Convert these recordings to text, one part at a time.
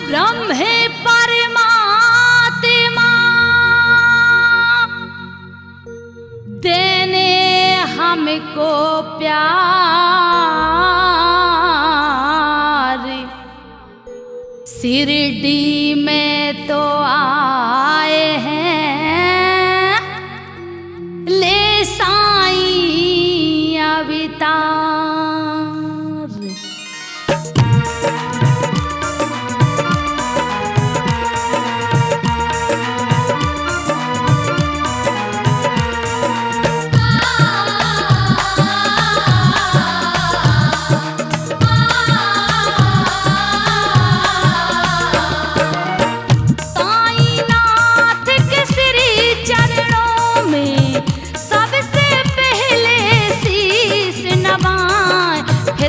ब्रह्म परमात्मा देने हमको प्यार, शिरडी में तो आए हैं ले साईं अवतार।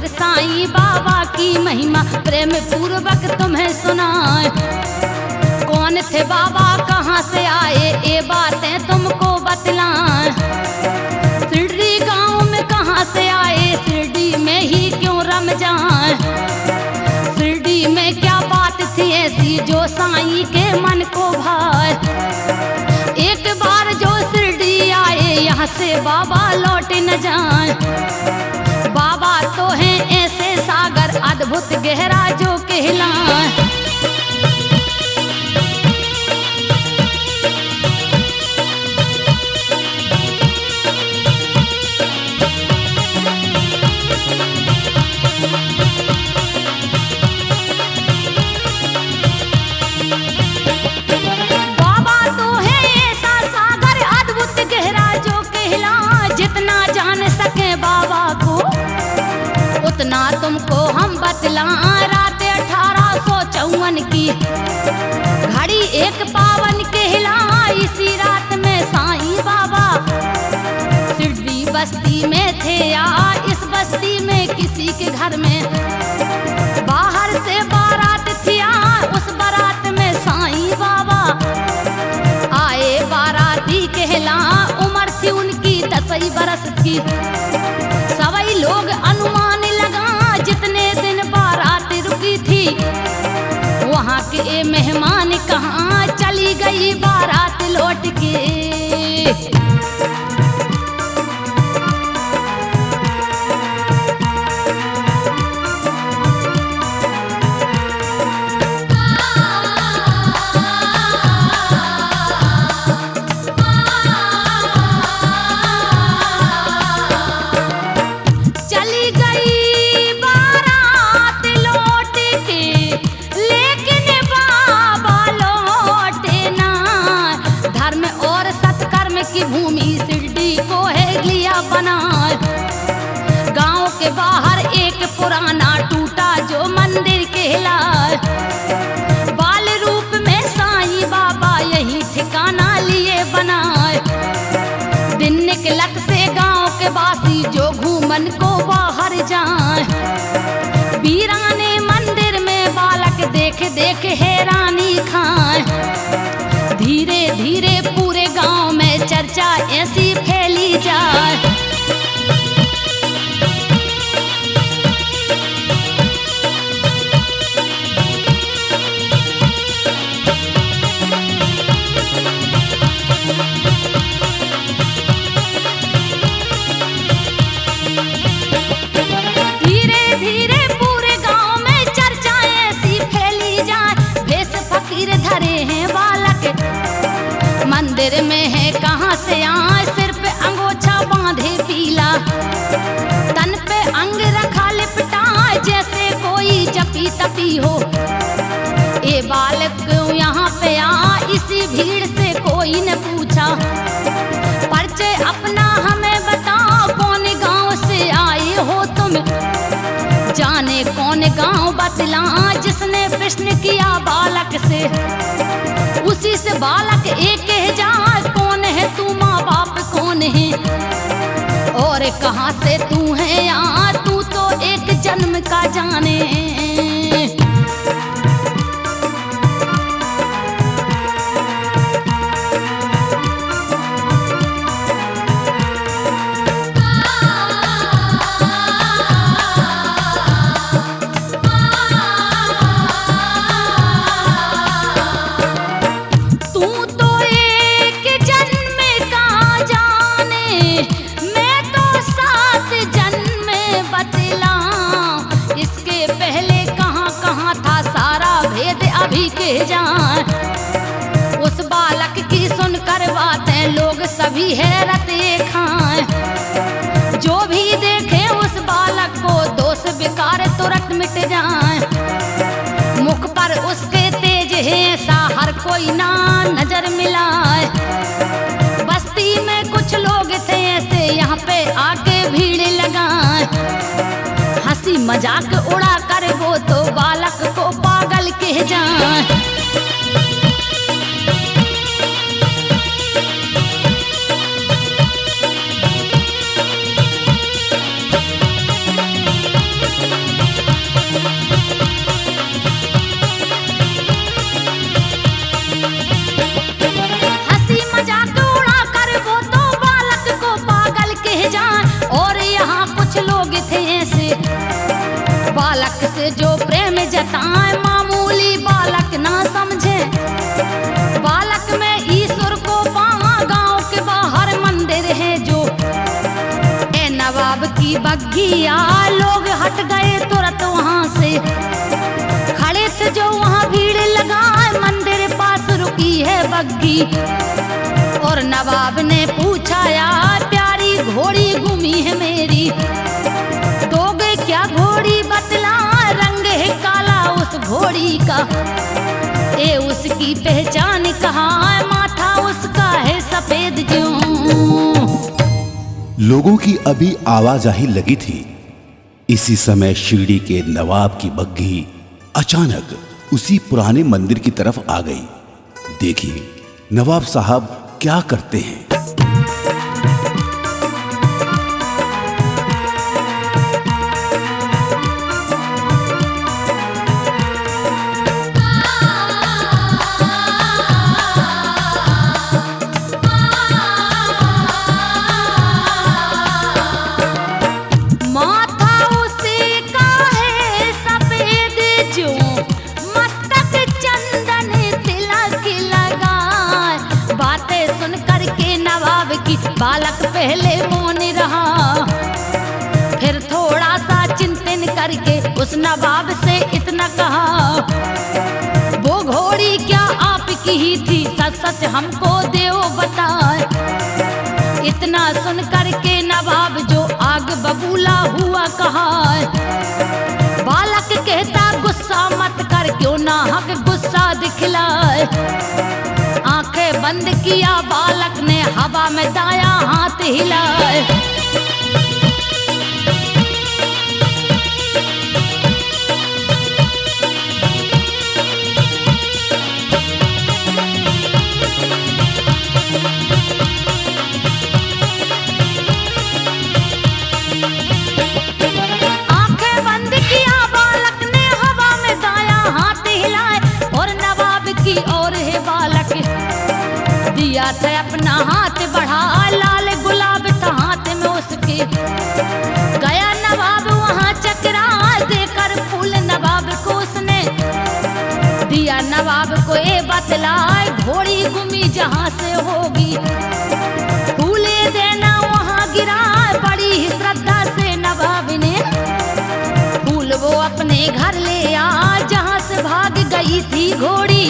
साईं बाबा की महिमा प्रेम पूर्वक तुम्हें सुनाए। कौन थे बाबा कहाँ से आए ये बातें तुमको बतलाएं। शिरडी गांव में कहाँ से आए शिरडी में ही क्यों रम जाएं। शिरडी में क्या बात थी ऐसी जो साईं के मन को भाए। एक बार जो शिरडी आए यहाँ से बाबा लौट न जाएं। बाबा तो हैं ऐसे सागर अद्भुत गहरा जो कहलाएं। बाबा तो हैं ऐसा सागर अद्भुत गहरा जो कहलाएं। जितना जान सके बाबा को उतना तुमको हम बतलाएं। रात 1854 की घड़ी एक पावन कहलाए। इसी रात में साईं बाबा शिरडी बस्ती में थे या इस बस्ती में किसी के घर में बाहर से बारात थी। उस बारात में साईं बाबा आए। बाराती कहला उम्र थी उनकी 10 बरस की। सभी लोग अनुमान लगा जितने दिन बारात रुकी थी वहाँ के मेहमान कहाँ चली गई बारात लौट के। की भूमि शिरडी को है लिया बनाए। गांव के बाहर एक पुराना टूटा जो मंदिर कहलाए। बाल रूप में साईं बाबा यही ठिकाना लिए बनाए। दिन निकलत से गांव के वासी जो घूमन को बाहर जाए। वीराने मंदिर में बालक देख देख हैरानी खाए। धीरे धीरे पूरे गांव में चर्चा ऐसी फैली जाए। धीरे धीरे पूरे गांव में चर्चा ऐसी फैली जाए। भेष फकीर धरे हैं बालक मंदिर में है कहाँ से आए। सिर पे अंगोछा बांधे पीला तन पे अंग रखा लिपटा जैसे कोई जपी तपी हो। ये बालक यहाँ पे आ इसी भीड़ से कोई न पूछा। परिचय अपना हमें बताओ कौन गांव से आए हो तुम। जाने कौन गांव बतला जिसने प्रश्न किया बालक से। उसी से बालक एक कह जा कौन है तू माँ बाप कौन है और कहाँ से तू है यहाँ तू तो एक जन्म का जाने। घोड़ी के जाए। उस बालक की सुनकर बातें लोग सभी हैरत खाएं। जो भी देखे उस बालक को दोष विकार तुरंत मिट जाए। मुख पर उसके तेज है सा हर कोई ना नजर मिलाए। बस्ती में कुछ लोग थे ऐसे यहाँ पे आके भीड़ लगाए। हंसी मजाक उड़ा कर वो तो बालक को पागल कह जाए। बालक से जो प्रेम जताए मामूली बालक ना समझे। बालक में ईश्वर को पावा। गांव के बाहर मंदिर है जो ए नवाब की बग्घिया। लोग हट गए तुरंत वहां से। खड़े थे जो वहां भीड़ लगाए। मंदिर पास रुकी है बग्घी और नवाब ने पूछा यार प्यारी घोड़ी गुमी है मेरी। दोगे क्या घोड़ी बतला। रंग है काला उस घोड़ी का। ए उसकी पहचान कहाँ। माथा उसका है सफेद ज्यों। लोगों की अभी आवाजाही लगी थी। इसी समय शिरडी के नवाब की बग्घी अचानक उसी पुराने मंदिर की तरफ आ गई। देखिए नवाब साहब क्या करते हैं। बालक पहले मौन रहा। फिर थोड़ा सा चिंतन करके उस नवाब से इतना कहा वो घोड़ी क्या आपकी ही थी। सच सच हमको देव बताए। इतना सुन करके नवाब जो आग बबूला हुआ कहा। बालक कहता गुस्सा मत कर क्यों ना हक गुस्सा दिखलाए। आंखें बंद किया बालक ने हवा में दाया हाथ हिलाए। आंखें बंद किया बालक ने हवा में दाया हाथ हिलाए। और नवाब की ओर है बालक दिया था अपना हाथ बढ़ा। लाल गुलाब था हाथ में उसके। गया नवाब वहां चकरा देकर फूल नवाब को उसने दिया। नवाब को ये बतलाए घोड़ी गुमी जहां से होगी। फूले देना वहां गिरा। बड़ी ही श्रद्धा से नवाब ने फूल वो अपने घर ले आ जहां से भाग गई थी घोड़ी।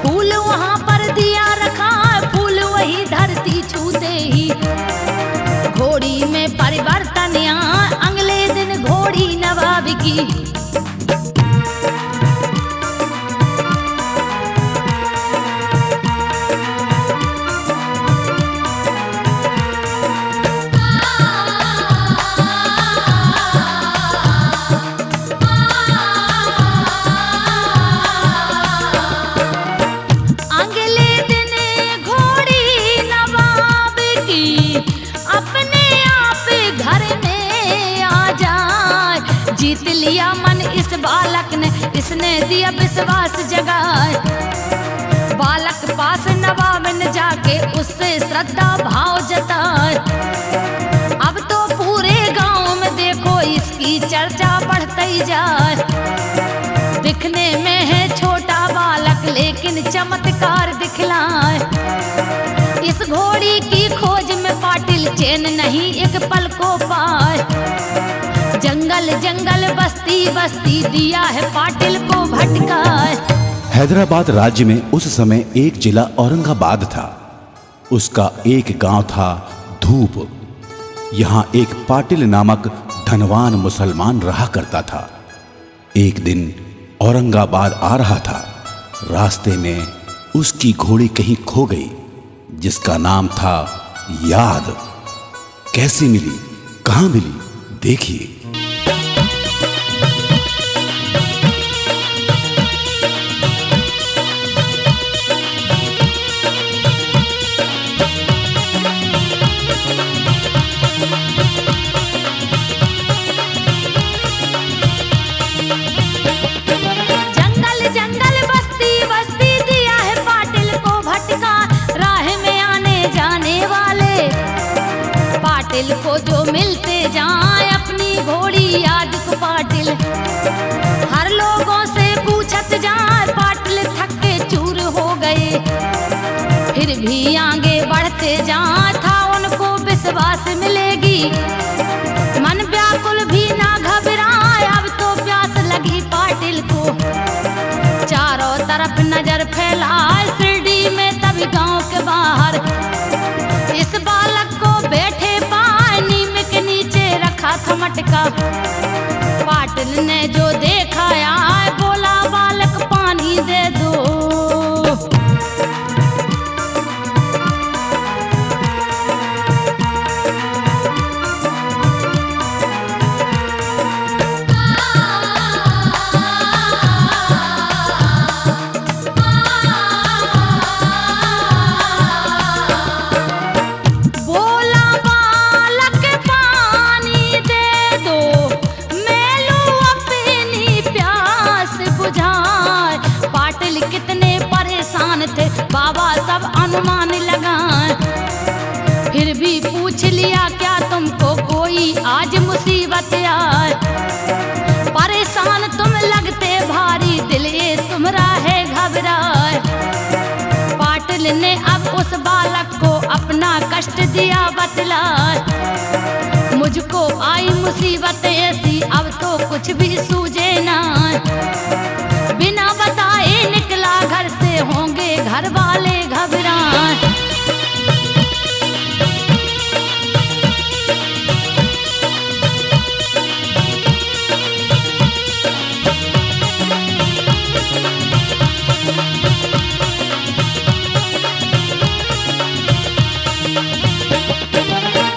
फूल वहां पर दिया रखा। फूल वही धरती छूते ही घोड़ी में परिवर्तन यहाँ। अगले दिन घोड़ी नवाब की जीत लिया मन इस बालक ने। इसने दिया विश्वास जगाए। बालक पास नवाब ने जाके उससे श्रद्धा भाव जताए। अब तो पूरे गांव में देखो इसकी चर्चा बढ़ती ही जाए। दिखने में है छोटा बालक लेकिन चमत्कार दिखलाए। इस घोड़ी की खोज में पाटिल चैन नहीं एक पल को पाए। जंगल जंगल बस्ती बस्ती दिया है पाटिल को भटकाए। हैदराबाद राज्य में उस समय एक जिला औरंगाबाद था। उसका एक गांव था धूप। यहां एक पाटिल नामक धनवान मुसलमान रहा करता था। एक दिन औरंगाबाद आ रहा था। रास्ते में उसकी घोड़ी कहीं खो गई, जिसका नाम था याद। कैसे मिली, कहां मिली, देखिए। पाटिल को जो मिलते जाए अपनी घोड़ी याद को पाटिल हर लोगों से पूछत जाए। पाटिल थक के चूर हो गए, फिर भी आगे बढ़ते जाए। था उनको विश्वास मिलेगी, मन व्याकुल भी ना घबराए। अब तो प्यास लगी पाटिल को, चारों तरफ नजर फैलाए। शिरडी में तभी गांव के बाहर इस बालक को बैठे नीम के नीचे रखा था मटका। पाटिल ने जो देखा आए, बोला बालक पानी दे दो। बाबा सब अनुमान लगाए, फिर भी पूछ लिया क्या तुमको कोई आज मुसीबत आए। परेशान तुम लगते भारी, दिल ये तुम्हारा है घबराए। पाटिल ने अब उस बालक को अपना कष्ट दिया बतलाए। मुझको आई मुसीबत ऐसी, अब तो कुछ भी सूझे ना। बिना बताए निकला घर से, होंगे घर वाले घबराए।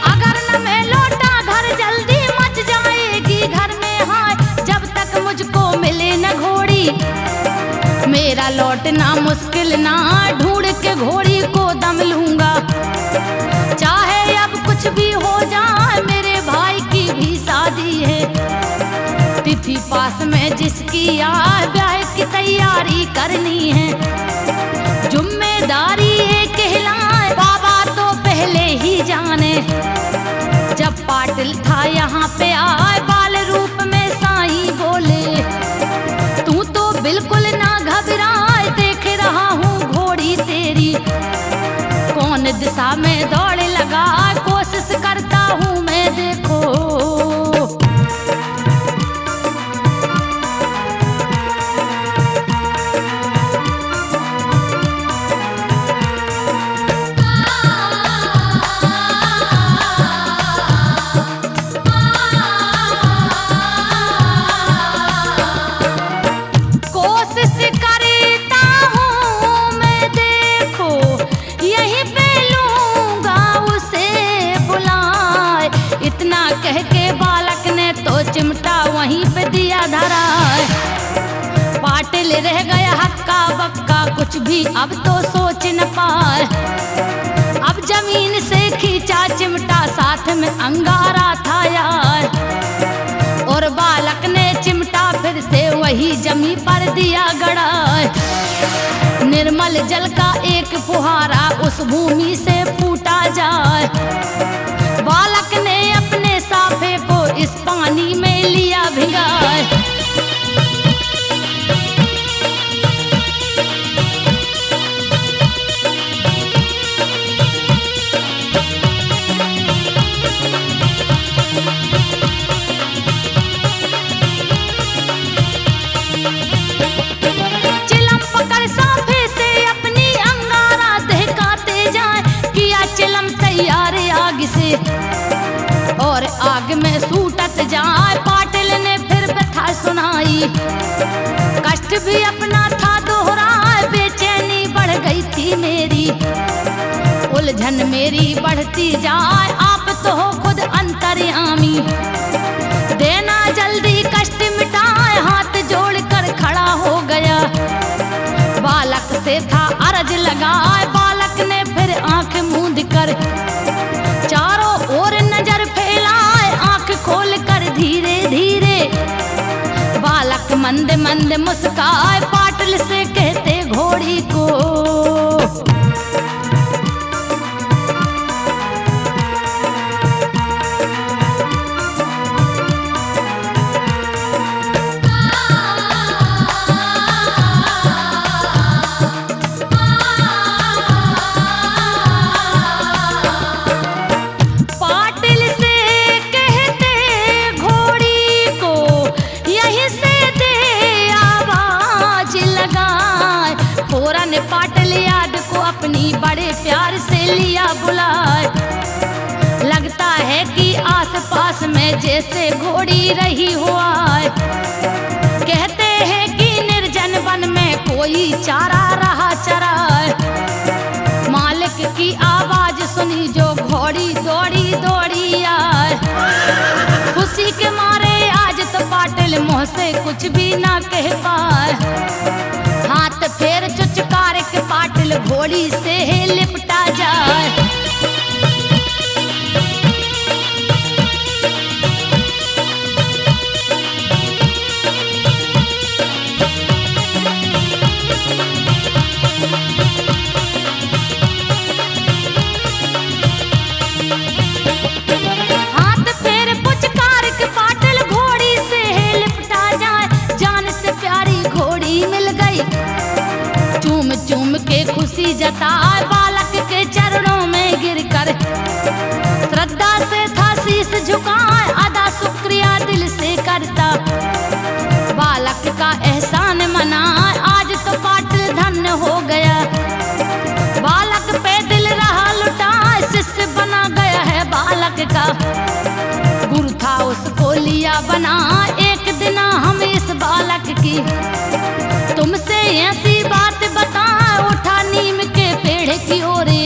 अगर न मैं लौटा घर जल्दी मच जाएगी घर में हाय। जब तक मुझको मिले न घोड़ी मेरा लौटना मुश्किल ना। ढूंढ के घोड़ी को दम लूंगा, चाहे अब कुछ भी हो जाए। मेरे भाई की भी शादी है, तिथि पास में जिसकी आए। ब्याह की तैयारी करनी है, जिम्मेदारी ये कहलाए। बाबा तो पहले ही जाने, जब पाटिल था यहाँ पे आए। बाल रूप में साईं बोले, तू तो बिल्कुल ना घबराए। देख रहा हूँ घोड़ी तेरी कौन दिशा में दौड़ लगा। कोशिश करता हूँ मैं देखो। चिमटा वहीं पे दिया धरा। पाटिल रह गया हक्का बक्का, कुछ भी अब तो सोच न पाए। अब जमीन से खींचा चिमटा, साथ में अंगारा था यार। और बालक ने चिमटा फिर से वही जमी पर दिया गड़ा। निर्मल जल का एक फुहारा उस भूमि से फूटा जाए। बालक ने अपने साफे को इस पानी में लिया भिगाए। चिलम में सूटत जाए। पाटिल ने फिर व्यथा सुनाई, कष्ट भी अपना था दोहराए। बेचैनी बढ़ गई थी मेरी, उलझन मेरी बढ़ती जाए। आप तो हो खुद अंतर्यामी, देना जल्दी कष्ट मिटाए। हाथ जोड़कर खड़ा हो गया, बालक से था अर्ज लगाए। बालक ने फिर आंख मूंद कर चारों ओर नजर फैलाए। आंख खोल कर धीरे धीरे बालक मंद मंद मुस्काए। पाटिल से कहते घोड़ी को, पाटिल याद को अपनी बड़े प्यार से लिया बुलाए। लगता है कि आसपास में जैसे घोड़ी रही हुआ है। कहते हैं कि निर्जन वन में कोई चारा रहा चराए। मालिक की आवाज सुनी जो घोड़ी दौड़ी दौड़ी आए। खुशी के मारे आज तो पाटिल मुंह से कुछ भी ना कह पाए। हाथ फेर चुचकार के पाटिल घोड़ी से लिपटा जाए। हाथ फेर पुचकार के पाटिल घोड़ी से लिपटा जाए। जान से प्यारी घोड़ी मिल गई, चूम चूम के खुशी जताए। बालक के चरणों में गिरकर श्रद्धा से था शीश झुकाए। अदा शुक्रिया दिल से करता, बालक का एहसान मनाए। आज तो पाटिल धन्य हो गया, बालक पे दिल रहा लुटाए। शिष्य बना गया है बालक का, गुरु था उसको लिया बना। एक दिन हम इस बालक की तुमसे ऐसी बात बता। उठा नीम के पेड़ की ओरे,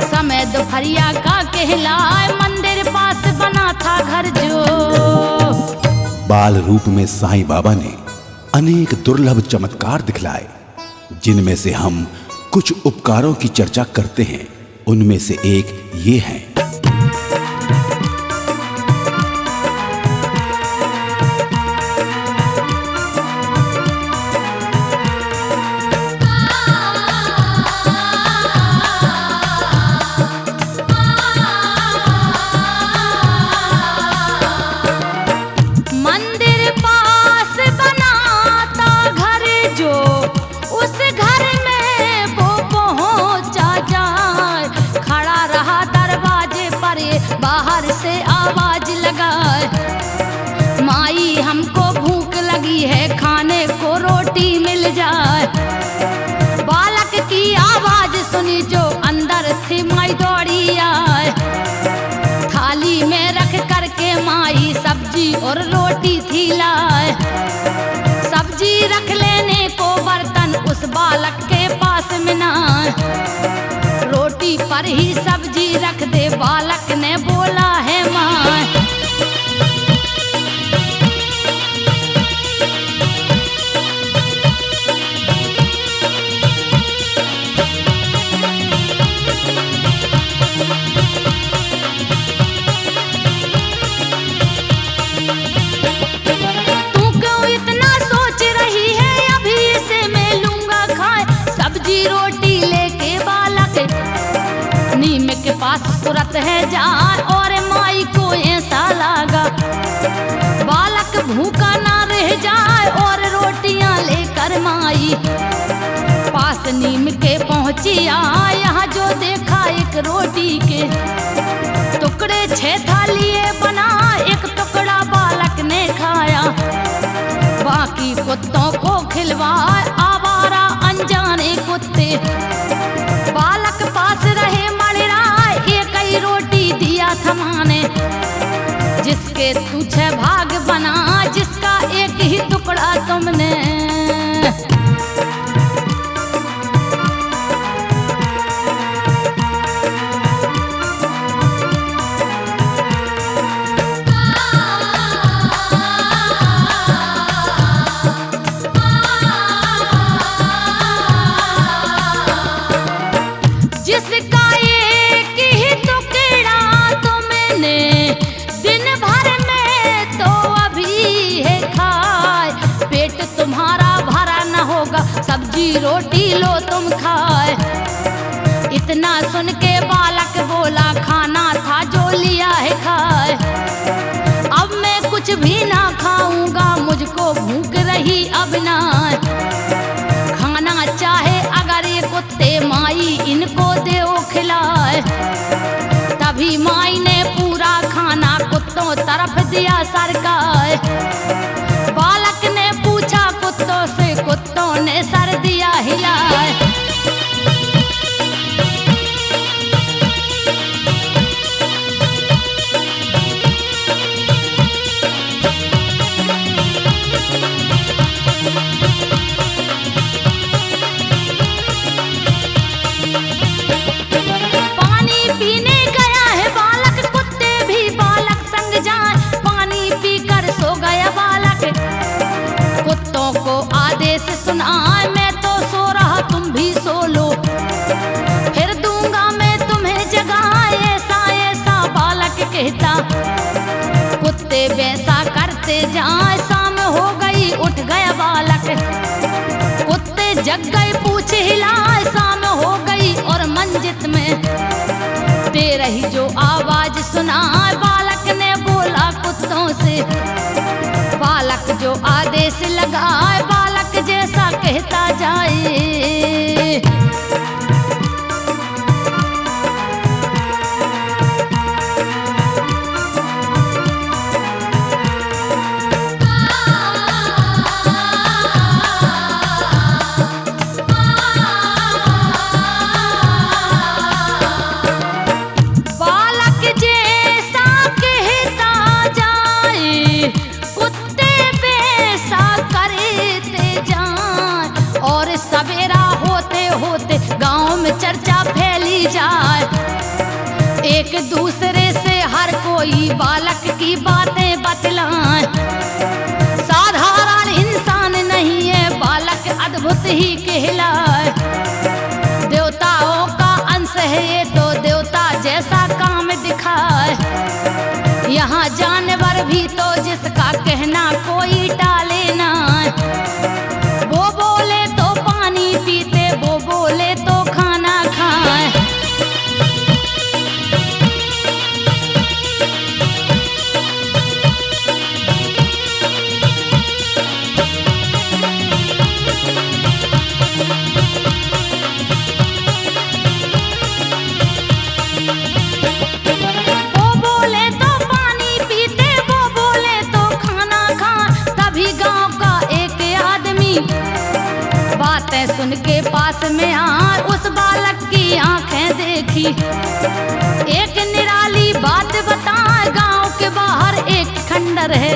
समय दोपहरिया का कहलाए। मंदिर पास बना था घर जो। बाल रूप में साईं बाबा ने अनेक दुर्लभ चमत्कार दिखलाए, जिनमें से हम कुछ उपकारों की चर्चा करते हैं। उनमें से एक ये है। बाहर से आवाज लगाए, माई हमको भूख लगी है, खाने को रोटी मिल जाए। बालक की आवाज सुनी जो अंदर थी, माई दौड़ी आए। थाली में रख करके माई सब्जी और रोटी थी लाए। सब्जी रख लेने को बर्तन उस बालक के पास में ना, रोटी पर ही सब्जी रख दे, बालक ने बोला है माँ। तू क्यों इतना सोच रही है, अभी इसे मैं लूंगा खाए। सब्जी रोटी लेके बालक नीम के पास तुरंत है जाए, और माई को ऐसा लगा बालक भूखा ना रह जाए। और रोटियां लेकर माई पास नीम के पहुंची आए। यहाँ जो देखा एक रोटी के टुकड़े 6 थालिए बना, एक टुकड़ा बालक ने खाया, बाकी कुत्तों को खिलवाए। आवारा अनजाने कुत्ते बालक पास रहे मणिराय, एक ही रोटी दिया थमाने, उसके तू 6 भाग बना, जिसका एक ही टुकड़ा तुमने। जिसका एक ही टुकड़ा तुमने, दिन भर में तो अभी है खाए, पेट तुम्हारा भरा न होगा, सब्जी रोटी लो तुम खाए। इतना सुन के बालक बोला, खाना था जो लिया है खाए, अब मैं कुछ भी ना खाऊंगा, मुझको भूख रही अब ना। खाना चाहे अगर ये कुत्ते माई इनको दे ओ खिलाए। तभी माई ने पूरा खाना कुत्तों तरफ दिया सरकाए। बालक ने पूछा कुत्तों से, कुत्तों ने सर दिया हिलाए। को आदेश सुना, मैं तो सो रहा तुम भी सो लो, फिर दूंगा मैं तुम्हें जगह, ऐसा ऐसा बालक कहता। कुत्ते वैसा करते जाए, शाम हो गई उठ गया बालक। कुत्ते जग गए पूछ हिलाए, शाम हो गई और मंजित में दे रही जो आवाज सुना। बालक ने बोला कुत्तों से, बालक जो आदेश लगाए, बालक जैसा कहता जाए। चर्चा फैली जाए, एक दूसरे से हर कोई बालक की बातें बतलाए। साधारण इंसान नहीं है बालक, अद्भुत ही कहलाए। देवताओं का अंश है ये तो, देवता जैसा काम दिखाए। यहाँ जानवर भी तो जिसका कहना कोई टाले ना। वो बोले तो पानी पीते, वो बोले तो खाना खाए। वो बोले तो पानी पीते, वो बोले तो खाना खाए। तभी गांव का एक आदमी बातें सुन के पास में आए, उस बालक की आंखें देखी। एक निराली बात बताए, गांव के बाहर एक खंडर है।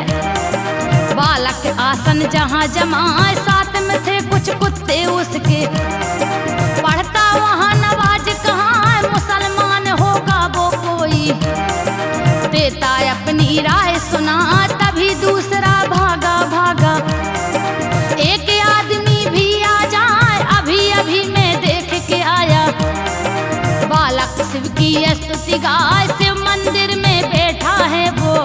बालक आसन जहां जमाए, साथ में थे कुछ कुत्ते उसके। पढ़ता वहां नवाज कहाँ, मुसलमान होगा वो कोई। देता अपनी राय सुना, तभी दूसरा भागा भागा। एक आदमी भी आ जाए, अभी अभी मैं देख के आया। बालक शिव की स्तुति गाए, शिव मंदिर में बैठा है वो।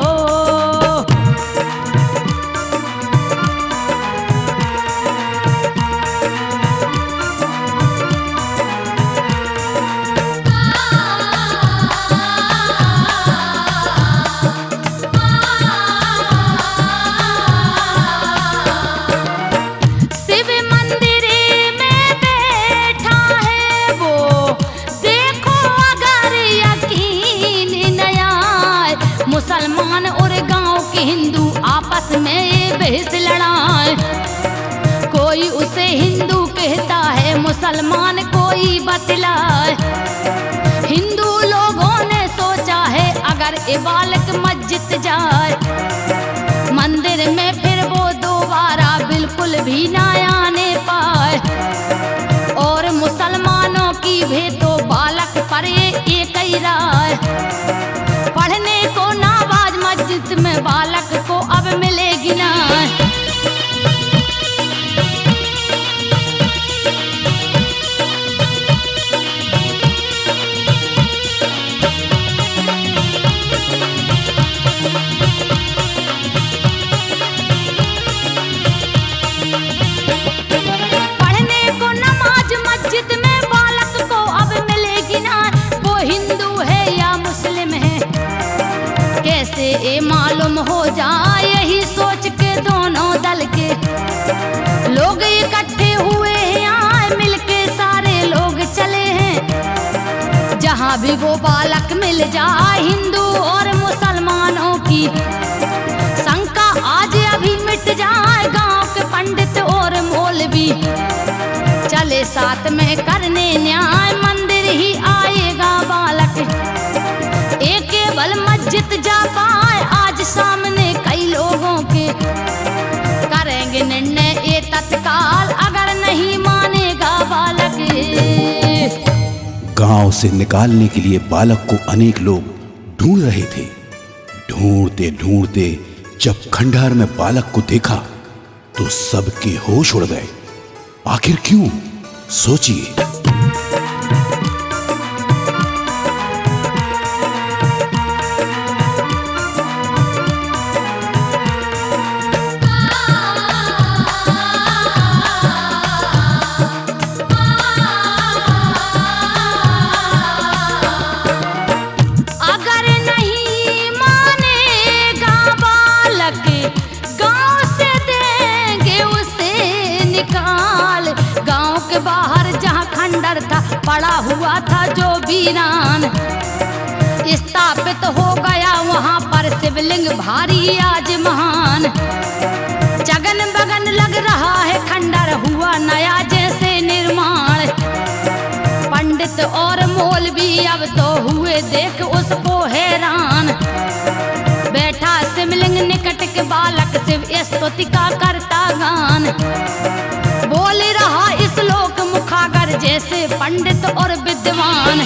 मुसलमान और गांव के हिंदू आपस में बहस लड़ाए। कोई उसे हिंदू कहता है, मुसलमान कोई बतलाए। हिंदू लोगों ने सोचा है, अगर ये बालक मस्जिद जाए। मंदिर में फिर वो दोबारा बिल्कुल भी ना आने पाए। और मुसलमानों की भी तो बालक पर ये एक ही राय, पढ़ने को नाबाज मस्जिद में बालक को अब मिलेगी ना। ए मालूम हो जाए, यही सोच के दोनों दल के लोग इकट्ठे हुए हैं। यहाँ मिलके सारे लोग चले हैं, जहाँ भी वो बालक मिल जाए। हिंदू और मुसलमानों की शंका आज अभी मिट जाए। गांव के पंडित और मौलवी चले साथ में करने न्याय। मंदिर ही आएगा बालक, एक केवल मस्जिद जा पाए। आज सामने कई लोगों के करेंगे निर्णय ये तत्काल, अगर नहीं मानेगा बालक। गांव से निकालने के लिए बालक को अनेक लोग ढूंढ रहे थे। ढूंढते ढूंढते जब खंडहर में बालक को देखा तो सबके होश उड़ गए। आखिर क्यों, सोचिए। पड़ा हुआ था जो वीरान, स्थापित हो गया वहाँ पर शिवलिंग भारी आज महान। जगन बगन लग रहा है खंडर हुआ नया जैसे निर्माण। पंडित और मौलवी अब तो हुए देख उसको हैरान। बैठा शिवलिंग निकट के बालक शिव स्तुति का करता गान। बोल रहा इस लोक मुखागर जैसे पंडित और विद्वान।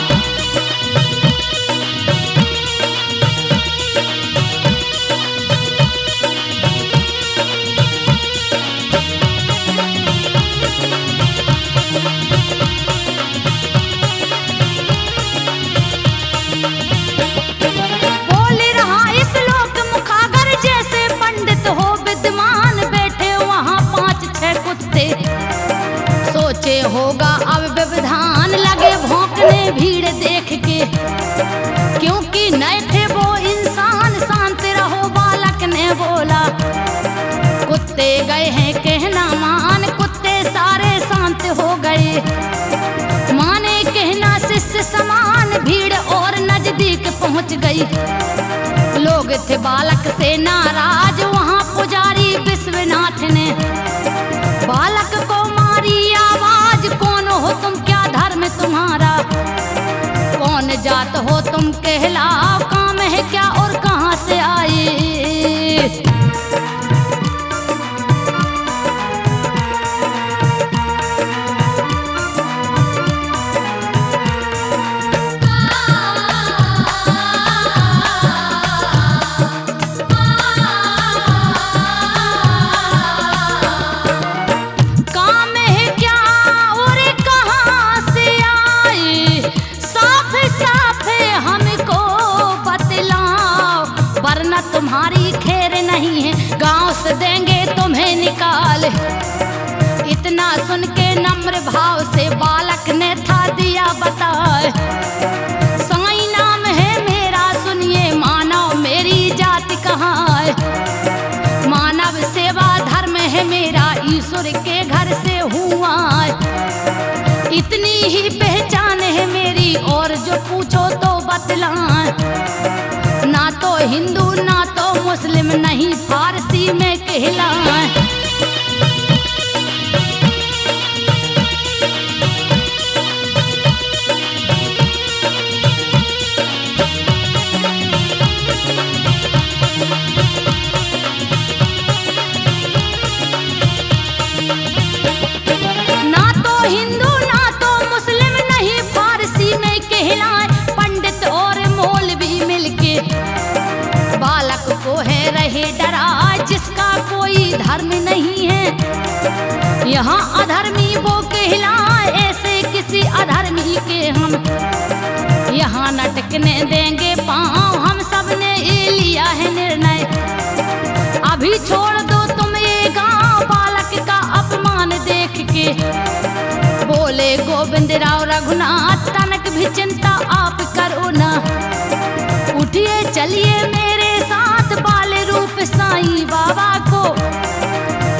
बोल रहा इस लोक मुखागर जैसे पंडित हो विद्वान। बैठे वहाँ 5-6 कुत्ते सोचे होगा अब व्यवधान। लगे भौंकने भीड़ देख के, क्योंकि नए थे वो इंसान। शांत रहो बालक ने बोला, कुत्ते गए हैं कहना मान। कुत्ते सारे शांत हो गए, माने कहना शिष्य समान। भीड़ और नजदीक पहुंच गई, लोग थे बालक से नाराज। वहाँ पुजारी विश्वनाथ ने बालक को मारी आवाज, कौन हो तुम, क्या धर्म तुम्हारा, कौन जात हो तुम कहलाओ, काम है क्या और कहाँ से आए। तुम्हारी खैर नहीं है, गांव से देंगे तुम्हें निकाल। इतना सुन के नम्र भाव से बालक ने था दिया बताए। साईं नाम है मेरा सुनिए, मानव मेरी जाति कहाँ है। मानव सेवा धर्म है मेरा, ईश्वर के घर से हुआ। इतनी ही पहचान है मेरी, और जो पूछो तो बतलाएं। ना तो हिंदू ना तो मुस्लिम, नहीं फारसी में कहलाएं। धर्म नहीं है। यहाँ अधर्मी वो कहलाए, ऐसे किसी अधर्मी के हम यहाँ न टिकने देंगे पाँव। हम सब ने ये लिया है निर्णय, अभी छोड़ दो तुम ये गाँव। बालक का अपमान देख के बोले गोविंद राव रघुनाथ, तनक भी चिंता आप करो ना। उठिए चलिए मेरे साथ, बाल रूप साईं बाबा को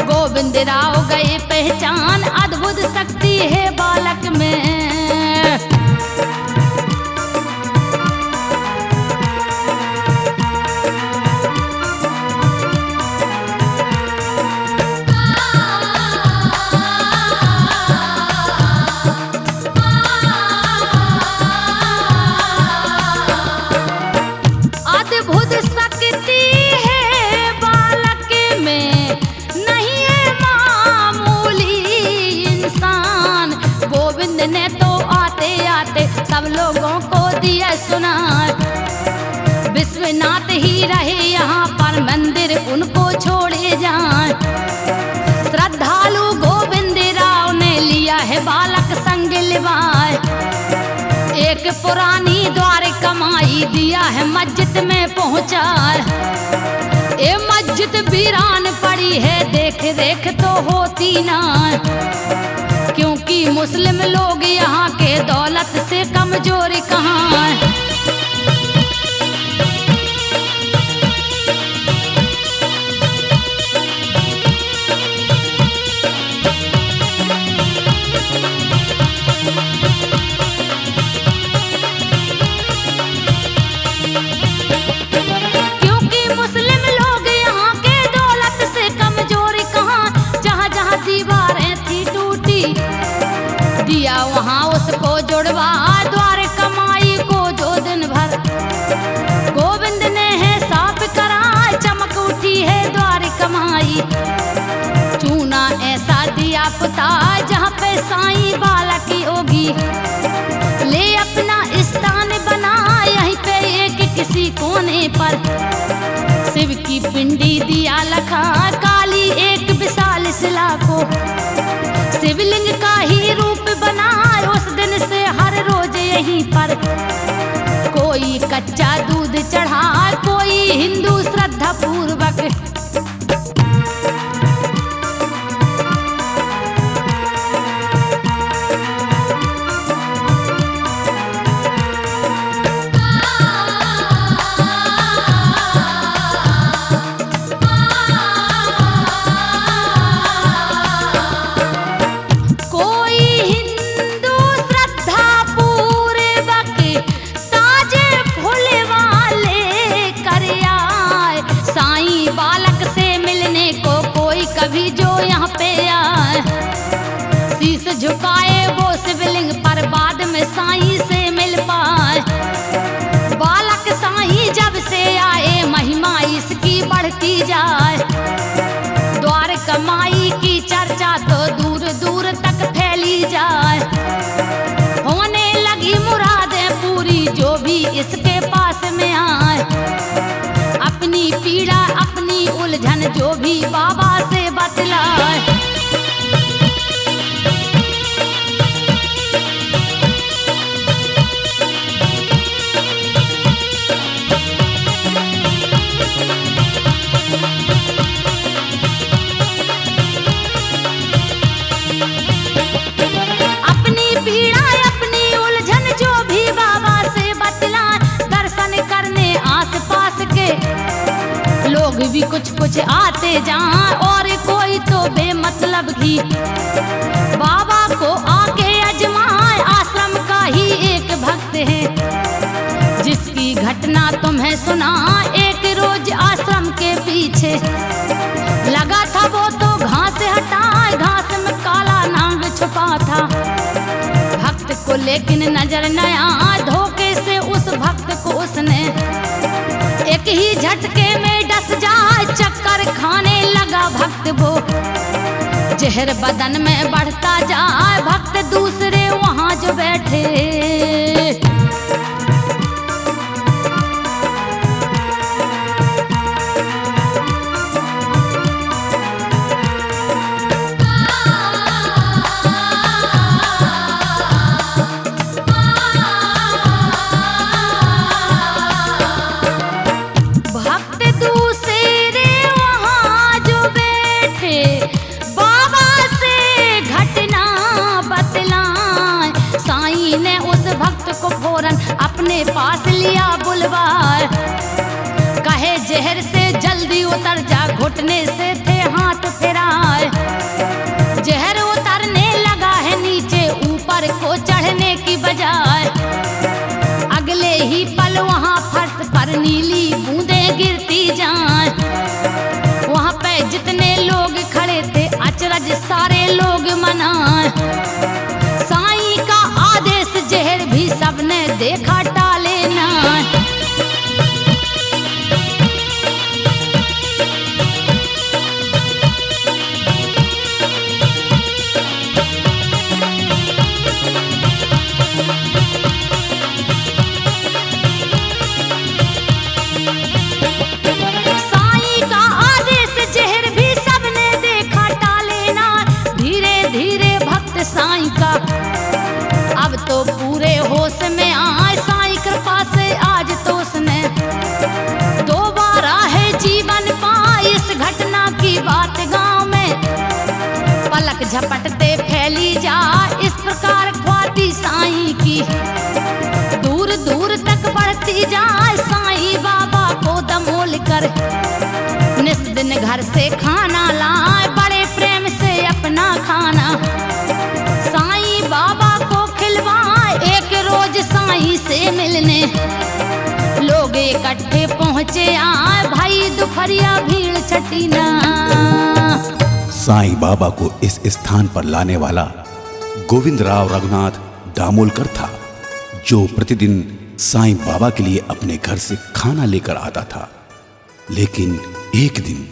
गोविंद राव गए पहचान। अद्भुत शक्ति है बालक में। अद्भुत शक्ति है बालक में, नहीं है मामूली इंसान। गोविंद ने तो आते आते सब लोगों को दिया सुना, विश्वनाथ ही रहे यहाँ पर, मंदिर उनको छोड़े जाए। श्रद्धालु गोविंद राव ने लिया है बालक संग लिवाए। एक पुरानी द्वार कमाई दिया है मस्जिद में पहुंचा। ये मस्जिद वीरान पड़ी है, देख रेख तो होती ना, क्योंकि मुस्लिम लोग यहाँ के दौलत से कमजोर कहाँ। वहाँ उसको जुड़वा द्वार कमाई को जो दिन भर गोविंद ने है साफ करा। चमक उठी है द्वार कमाई, चूना ऐसा दिया पुता जहाँ पे साईं बालक की होगी। ले अपना स्थान बना यहीं पे एक किसी कोने पर, शिव की पिंडी दिया लखा काली एक विशाल शिला को। शिवलिंग का ही रूप बना उस दिन से हर रोज यहीं पर। कोई कच्चा दूध चढ़ा, कोई हिंदू श्रद्धा पूर्वक। कभी जो यहाँ पे आए शीश झुकाए वो शिवलिंग पर, बाद में साईं से मिल पाए। बालक साईं जब से आए महिमा इसकी बढ़ती जाए। द्वार कमाई की चर्चा तो दूर दूर तक फैली जाए। होने लगी मुरादें पूरी जो भी इसके पास में आए। अपनी पीड़ा अपनी उलझन जो भी बाबा से बतलाए। अपनी पीड़ा अपनी उलझन जो भी बाबा से बतलाए। दर्शन करने आस पास के लोग भी कुछ कुछ आते जहाँ, और कोई तो बेमतलब ही बाबा को आके अजमाए। आश्रम का ही एक भक्त है जिसकी घटना तुम्हें सुना। एक रोज आश्रम के पीछे लगा था वो तो घास हटाए, घास में काला नाग छुपा था। भक्त को लेकिन नजर न आया, धोखे से उस भक्त को उसने एक ही झटके में डस जाए। चक्कर खाने लगा भक्त वो, जहर बदन में बढ़ता जाए। भक्त दूसरे वहाँ जो बैठे उस भक्त को फौरन अपने पास लिया बुलवाए। कहे जहर से जल्दी उतर जा, घुटने से थे हाथ फिराए। जहर उतरने लगा है नीचे, ऊपर को चढ़ने की बजाय। अगले ही पल वहाँ फर्श पर नीली बूंदें गिरती जाएं। वहाँ पे जितने लोग खड़े थे अचरज सारे लोग मनाए। साईं का आदेश जहर भी सबने देखा टाले ना। साईं का अब तो पूरे होश में आए, साईं कृपा से आज तो उसने दोबारा है जीवन पाए। इस घटना की बात गांव में पलक झपटते फैली जाए। इस प्रकार ख्वाती साईं की दूर दूर तक बढ़ती जाए। साईं बाबा को दमोल कर निस दिन घर से खाना लाए, बड़े प्रेम से अपना खाना साईं बाबा को खिलवाए। एक रोज साईं से मिलने लोग इकट्ठे पहुँचे आए, भाई दोपहरिया भीड़ छटी ना। साईं बाबा को इस स्थान पर लाने वाला गोविंदराव रघुनाथ दामोलकर था, जो प्रतिदिन साईं बाबा के लिए अपने घर से खाना लेकर आता था। लेकिन एक दिन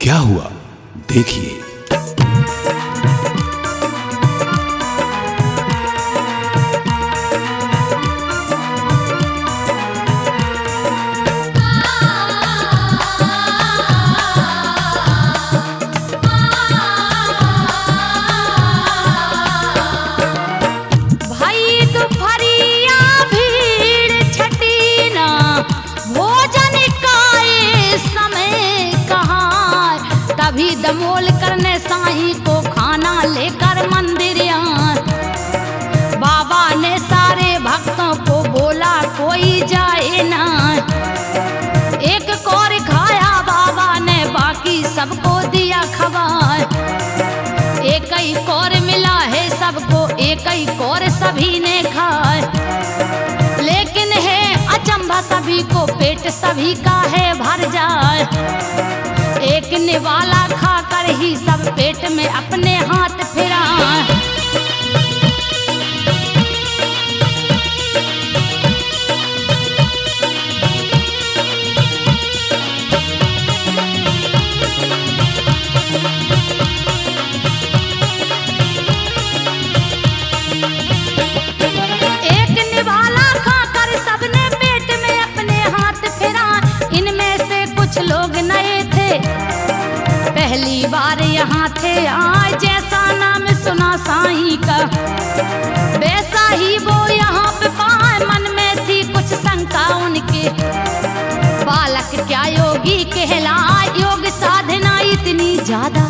क्या हुआ, देखिए। दमोल करने साईं को खाना लेकर मंदिर आए। बाबा ने सारे भक्तों को बोला कोई जाए ना। एक कौर खाया बाबा ने, बाकी सबको दिया खबर। एक ही कौर मिला है सबको, एक ही कौर सभी ने खाए। लेकिन है अचंभा सभी को, पेट सभी का है भर जाए। एक निवाला खाकर ही सब पेट में अपने हाथ फिराए। एक निवाला खाकर सबने पेट में अपने हाथ फिराए। इनमें से कुछ लोग नए थे, पहली बार यहाँ थे आए। जैसा नाम सुना साईं का वैसा ही वो यहाँ पे पाए। मन में थी कुछ शंका उनके, बालक क्या योगी कहलाए। योग साधना इतनी ज्यादा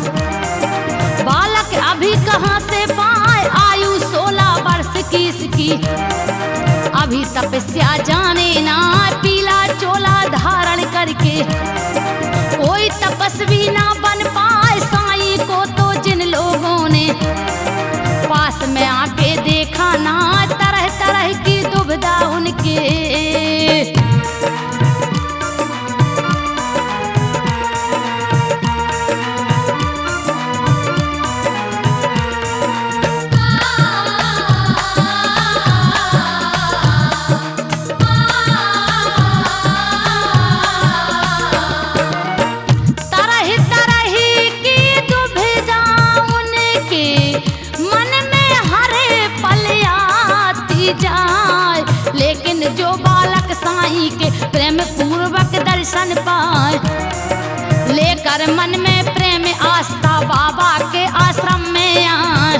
बालक अभी कहाँ से पाए। आयु 16 वर्ष की इसकी, अभी तपस्या जाने ना। पीला चोला धारण करके कोई तपस्वी ना बन पाए। साईं को तो जिन लोगों ने पास में आके देखा ना, तरह तरह की दुविधा उनके। साईं के प्रेम पूर्वक दर्शन पाए, लेकर मन में प्रेम आस्था बाबा के आश्रम में आए।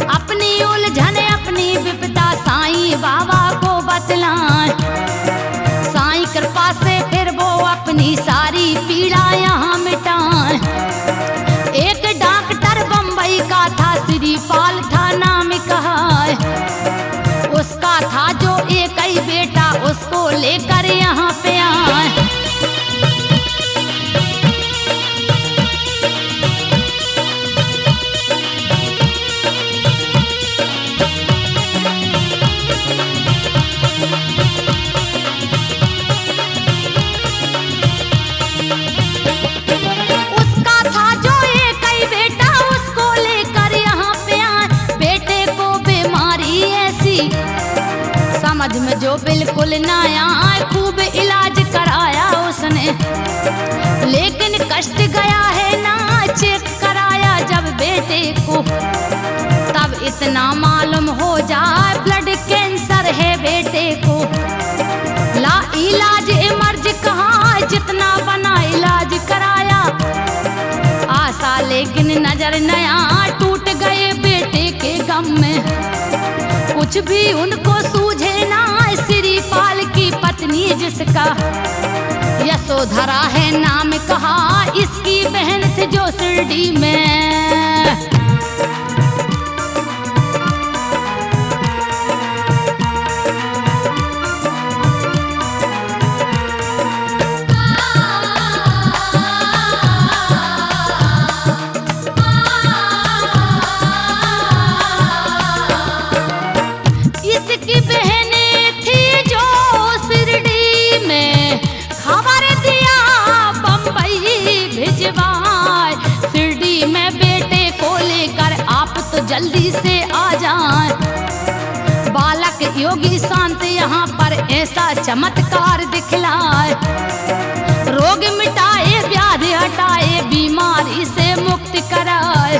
अपनी उलझन अपनी विपदा साईं बाबा को बतलाए। साईं कृपा से फिर वो अपनी सारी पीड़ा यहाँ मिटाए। एक डॉक्टर बम्बई का था, श्रीपाल था नाम कहा। उस समझ में जो बिल्कुल ना आए, खूब इलाज कराया उसने, लेकिन कष्ट गया है ना। चेक कराया जब बेटे को, तब इतना मालूम हो जाए ब्लड कैंसर है बेटे को। ला इलाज इमर्ज कहा, जितना बना इलाज कराया, आशा लेकिन नजर नया, टूट गए बेटे के गम में। कुछ भी उनको सूझे ना, श्रीपाल की पत्नी जिसका यशोधरा है नाम कहा, इसकी बहन थी जो शिरडी में। इसकी बहन थी जो शिरडी में, खबर दिया बम्बई भिजवाए। शिरडी में बेटे को लेकर आप तो जल्दी से आ जाए। बालक योगी शांत यहाँ पर ऐसा चमत्कार दिखलाए, रोग मिटाए, व्याधि हटाए, बीमारी से मुक्त कराए।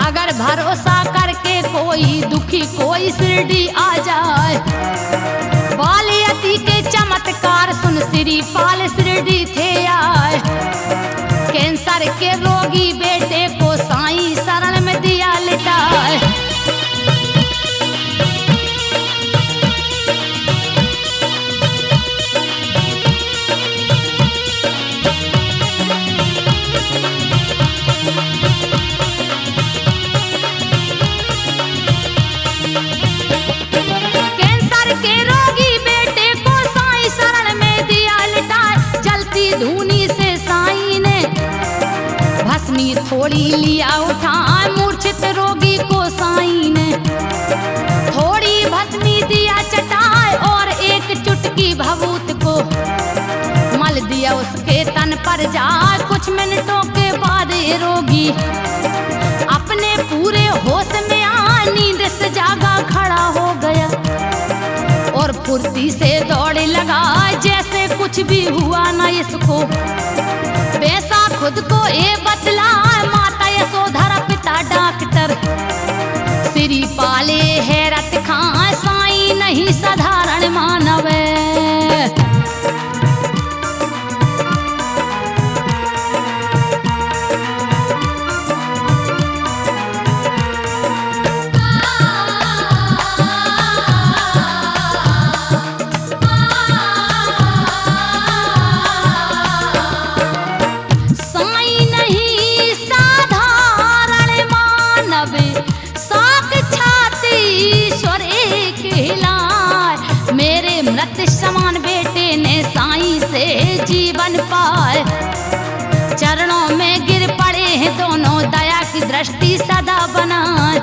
अगर भरोसा करके कोई दुखी कोई शिरडी आ जाए, बालियती के चमत्कार सुन श्रीपाल शिरडी थे आए। कैंसर के रोगी बेटे को साईं शरण में दिया लिटाए। कैंसर के रोगी बेटे को साईं शरण में दिया लिटाए। जलती धूनी से साईं ने भस्मी थोड़ी लिया उठाए, मूर्छित रोगी को साईं ने थोड़ी भस्मी दिया चटाए, और एक चुटकी भभूत को मल दिया उसके तन पर जाए। कुछ मिनटों के बाद ये रोगी अपने पूरे होश में आ, नींद से जागा खड़ा हो गया और फुर्ती से दौड़े लगा, जैसे कुछ भी हुआ ना इसको। वैसा खुद को ये बतला, माता यशोधरा पिता डॉक्टर। श्रीपाले हैरत खां, साईं नहीं साधारण मानव है। साईं नहीं साधारण मानव, साक्षात ईश्वर एक हिलाए। मेरे मृत समान बेटे ने साईं से जीवन पाए। चरणों में गिर पड़े हैं दोनों, दया की दृष्टि सदा बनाए।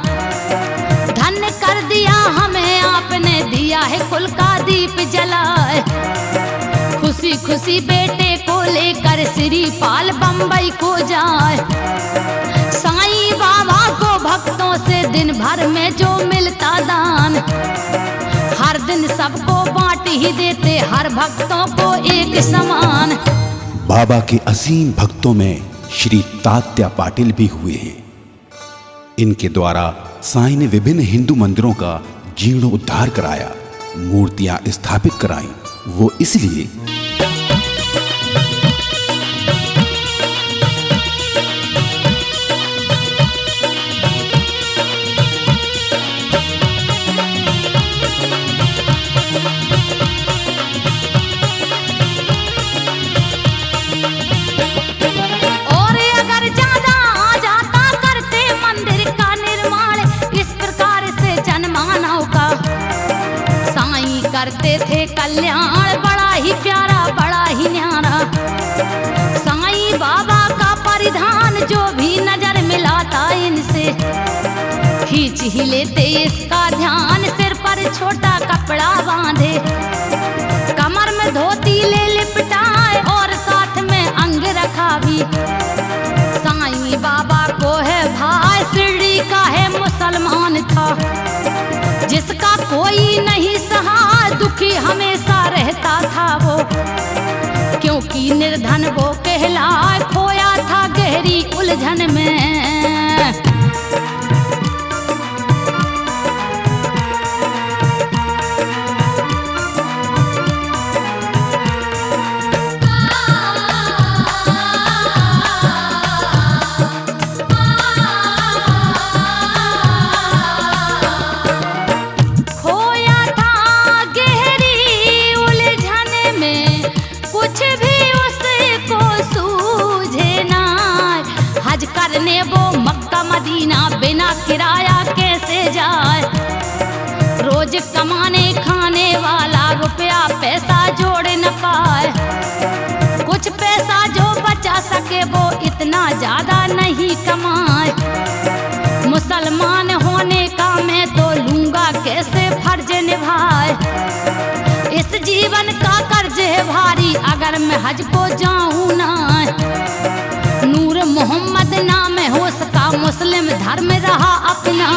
धन्य कर दिया हमें आपने, दिया है कुल का दीप जलाए। खुशी खुशी बेटे को लेकर श्रीपाल बम्बई को जाए। साईं बाबा को भक्तों से दिन भर में जो मिलता दान, हर दिन सबको बांट ही देते, हर भक्तों को एक समान। बाबा के असीम भक्तों में श्री तात्या पाटिल भी हुए हैं। इनके द्वारा साईं ने विभिन्न हिंदू मंदिरों का जीर्णोद्धार कराया, मूर्तियां स्थापित कराई। वो इसलिए करते थे कल्याण, बड़ा ही प्यारा बड़ा ही न्यारा। साईं बाबा का परिधान जो भी नजर मिलाता इनसे, खींच ही लेते इसका ध्यान। सिर पर छोटा कपड़ा बांधे, कमर में धोती ले लिपटाए, और साथ में अंग रखा भी। साईं बाबा को है भाई, शिरडी का है मुसलमान था, जिसका कोई नहीं सहा। दुखी निर्धन वो कहलाए, खोया था गहरी उलझन में। करने वो मक्का मदीना बिना किराया कैसे जाए, रोज कमाने खाने वाला रुपया पैसा जोड़ न पाए, कुछ पैसा जो बचा सके वो इतना ज्यादा नहीं कमाए। मुसलमान होने का मैं तो लूंगा कैसे फर्ज निभाए, इस जीवन का कर्ज है भारी अगर मैं हज को जाऊं ना। नूर मोहम्मद नाम है उसका मुस्लिम धर्म रहा अपना।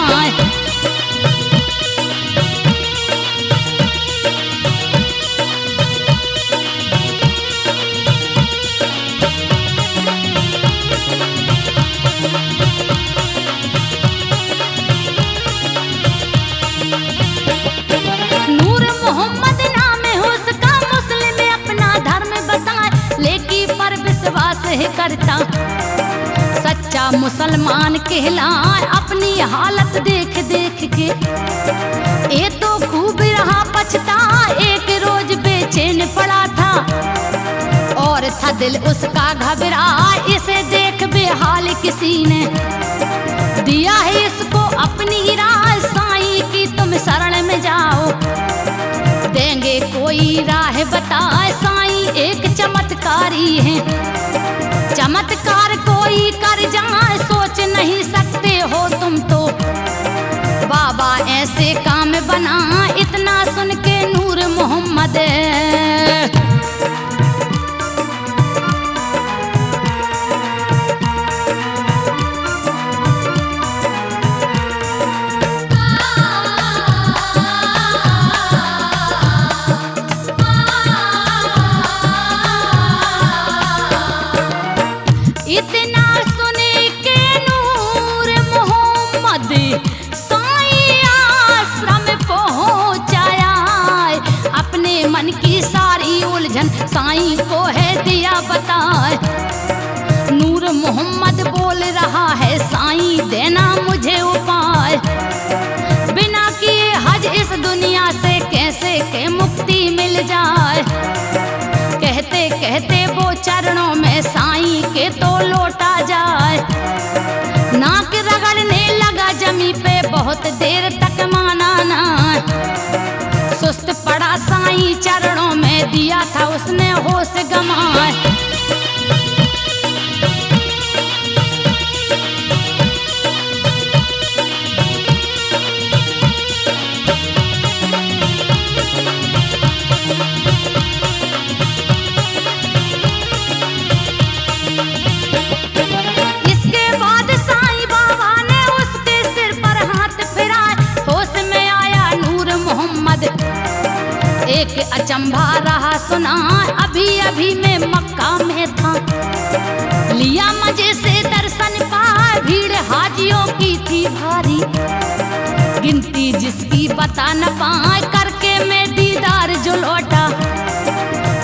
नूर मोहम्मद नाम है उसका मुस्लिम अपना धर्म बताए, लेकिन पर विश्वास है करता सच्चा मुसलमान कहलाए। अपनी हालत देख देख के ये तो खूब रहा पछता, एक रोज बेचैन पड़ा था और था दिल उसका घबरा, इसे देख बेहाल किसी ने दिया है इसको अपनी राह, साईं की तुम शरण में जाओ देंगे कोई राह बताए। साईं एक चमत्कारी है, चमत्कार कोई कर जाए सोच नहीं सकते हो तुम तो, बाबा ऐसे काम बना। इतना सुन के नूर मोहम्मद इतना सुने के नूर मोहम्मद साईं आश्रम पहुंचाया, अपने मन की सारी उलझन साईं को है दिया बताए। नूर मोहम्मद बोल रहा है साईं देना मुझे उपाय, बिना किए हज इस दुनिया से कैसे के मुक्ति मिल जाए। कहते कहते वो चरणों में साईं के तो लौटा जाए, नाक रगड़ने लगा जमी पे बहुत देर तक माना ना, सुस्त पड़ा साईं चरणों में दिया था उसने होश गंवाए। एक अचंभा रहा सुना, अभी अभी मैं मक्का में था, लिया मजे से दर्शन पाए, भीड़ हाजियों की थी भारी, गिनती जिसकी बता न पाए, करके मैं दीदार जो लौटा,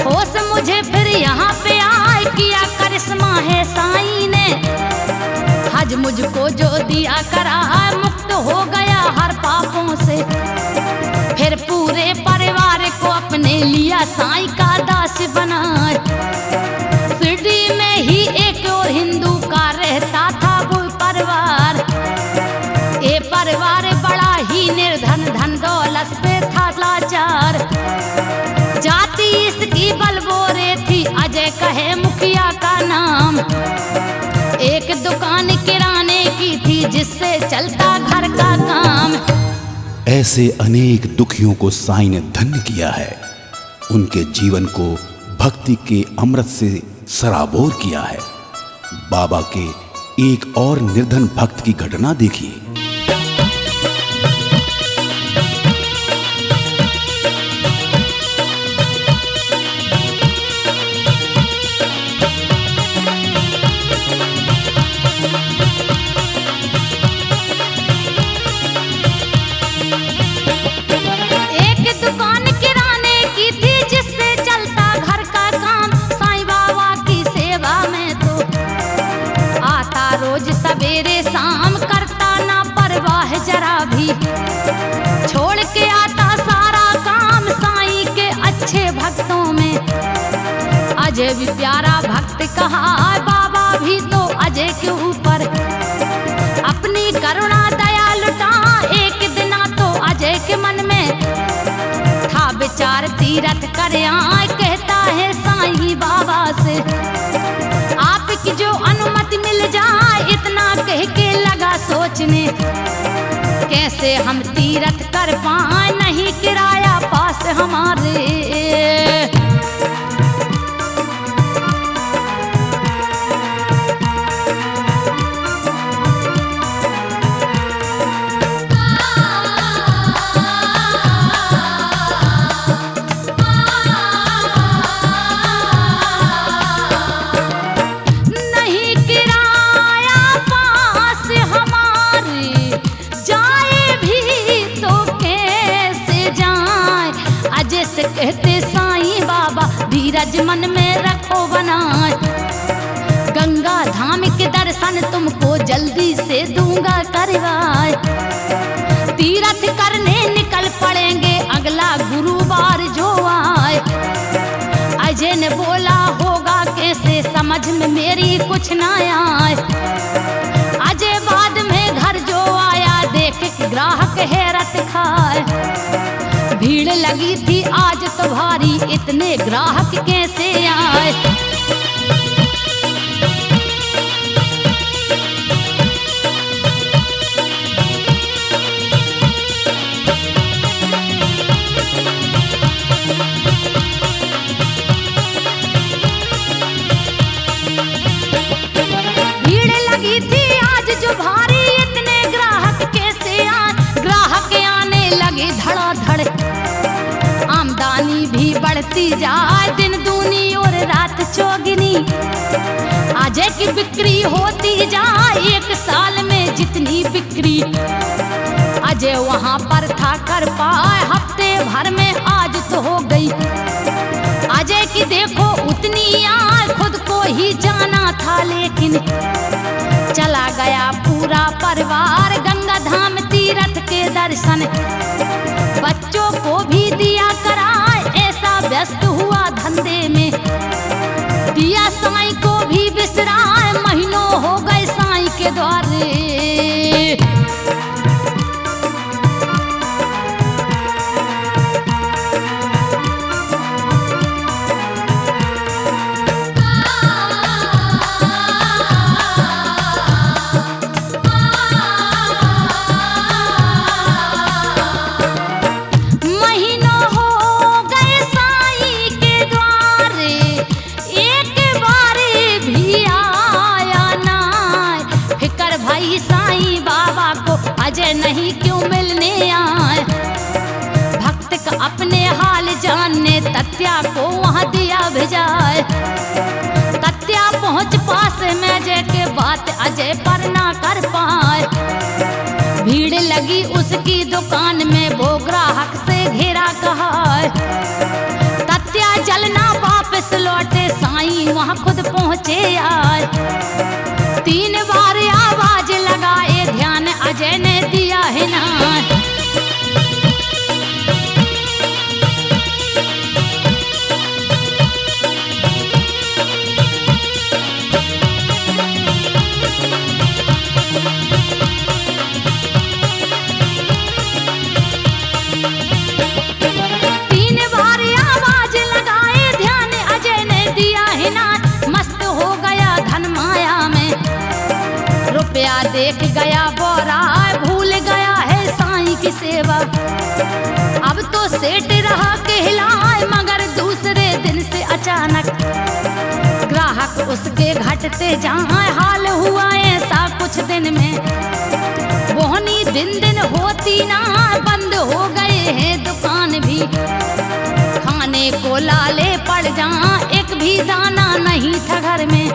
होश मुझे फिर यहाँ पे आए, किया करिश्मा है साईं ने, हज मुझको जो दिया करा, मुक्त हो गया हर पापों से, फिर पूरे परिवार को अपने लिया साईं का दास बनाए। शिरडी में ही एक और हिंदू का रहता था वो परिवार, ये परिवार बड़ा ही निर्धन, धन दौलत पे था लाचार, जाति इसकी बलबोरे थी, अजय कहे मुखिया का नाम, एक दुकान किराने की थी जिससे चलता घर का काम। ऐसे अनेक दुखियों को साईं ने धन्य किया है, उनके जीवन को भक्ति के अमृत से सराबोर किया है। बाबा के एक और निर्धन भक्त की घटना देखिए। अजय भी प्यारा भक्त कहा, बाबा भी तो अजय के ऊपर अपनी करुणा दया लुटा। एक दिना तो अजय के मन में था विचार तीरथ कर आए, कहता है साईं बाबा से आपकी जो अनुमति मिल जाए। इतना कह के लगा सोचने कैसे हम तीरथ कर पाए, नहीं किराया पास हमारे। कहते साईं बाबा धीरज मन में रखो बनाए, गंगा धाम के दर्शन तुमको जल्दी से दूंगा करवाए। तीरथ करने निकल पड़ेंगे अगला गुरुवार जो आए। अजय ने बोला होगा कैसे, समझ में मेरी कुछ ना आए। अजय बाद में घर जो आया, देख ग्राहक हैरत खाए। भीड़ लगी थी आज तो भारी, इतने ग्राहक कैसे आए। भीड़ लगी थी आज जो भारी, इतने ग्राहक कैसे आए। ग्राहक आने लगे धड़ाधड़, आमदनी भी बढ़ती जाए, दिन दूनी और रात चौगुनी। अजय की बिक्री होती जाए, एक साल में जितनी बिक्री अजय वहां पर था कर पाए, हफ्ते भर में आज तो हो गई। अजय की देखो उतनी आय, खुद को ही जाना था लेकिन चला गया पूरा परिवार गंगा धाम तीरथ के दर्शन। बच्चों को भी दिया कराए, ऐसा व्यस्त हुआ धंधे में। दिया साईं को भी बिसराए, महीनों हो गए साईं के द्वारे। अजय नहीं क्यों मिलने आए, भक्त का अपने हाल जानने तत्या को वहां दिया भेजाए। तत्या पहुंच पास में अजय के बात अजय पर ना कर पाए। भीड़ लगी उसकी दुकान में, वो ग्राहक से घेरा कहा। तत्या जलना वापस लौटे, साईं वहां खुद पहुंचे आए। 3 बार आवाज लगाए, ध्यान अजय ने दिया है ना। देख गया बोरा, भूल गया है साईं की सेवा। अब तो सेठ रहा कहलाए, मगर दूसरे दिन से अचानक ग्राहक उसके घटते जाए। हाल हुआ ऐसा कुछ दिन में, बोहनी दिन दिन होती ना, बंद हो गए हैं दुकान भी। खाने को लाले पड़ जा, एक भी दाना नहीं था घर में।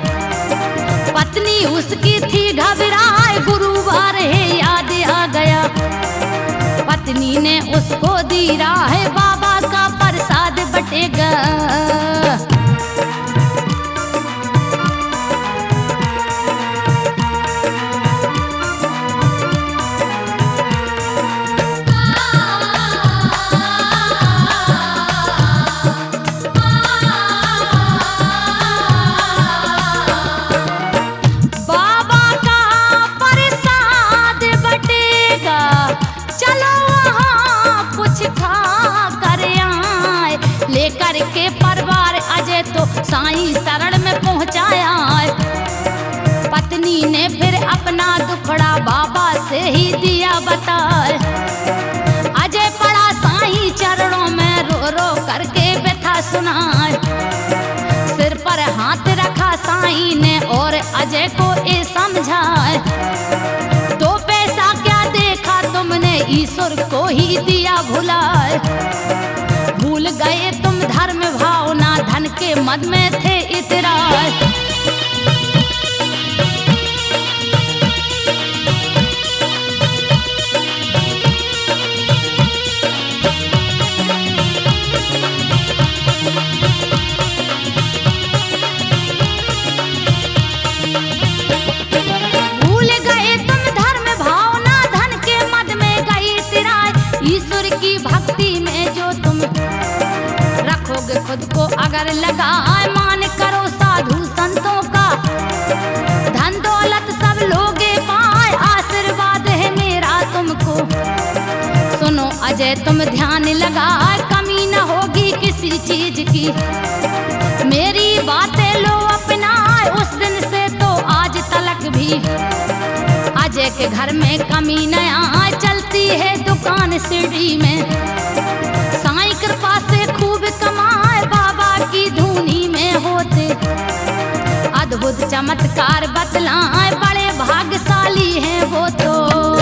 पत्नी उसकी थी घबराए, गुरुवार है याद आ गया। पत्नी ने उसको दी राह, बाबा का प्रसाद बटेगा। दुखड़ा बाबा से ही दिया बताए। अजय पड़ा साईं चरणों में रो रो करके व्यथा सुनाए। सिर पर हाथ रखा साईं ने और अजय को ये समझाए, दो पैसा क्या देखा तुमने, ईश्वर को ही दिया भुलाए। भूल गए तुम धर्म भावना, धन के मद में थे इतराए। भूल गए तुम धर्म भावना, धन के मद में गई तिराए। ईश्वर की भक्ति में जो तुम रखोगे खुद को अगर लगाए, मान करो साधु संतों का, धन दौलत सब लोगे पाए। आशीर्वाद है मेरा तुमको, सुनो अजय तुम ध्यान लगाए, कमी न होगी किसी चीज की। मेरी बातें लो अपनाए, उस दिन से तो आज तलक भी अजय के घर में कमी न आए। चलती है दुकान सीढ़ी में, साईं कृपा से खूब कमाए। बाबा की धुनी में होते अद्भुत चमत्कार बतलाए, बड़े भाग्यशाली हैं वो तो।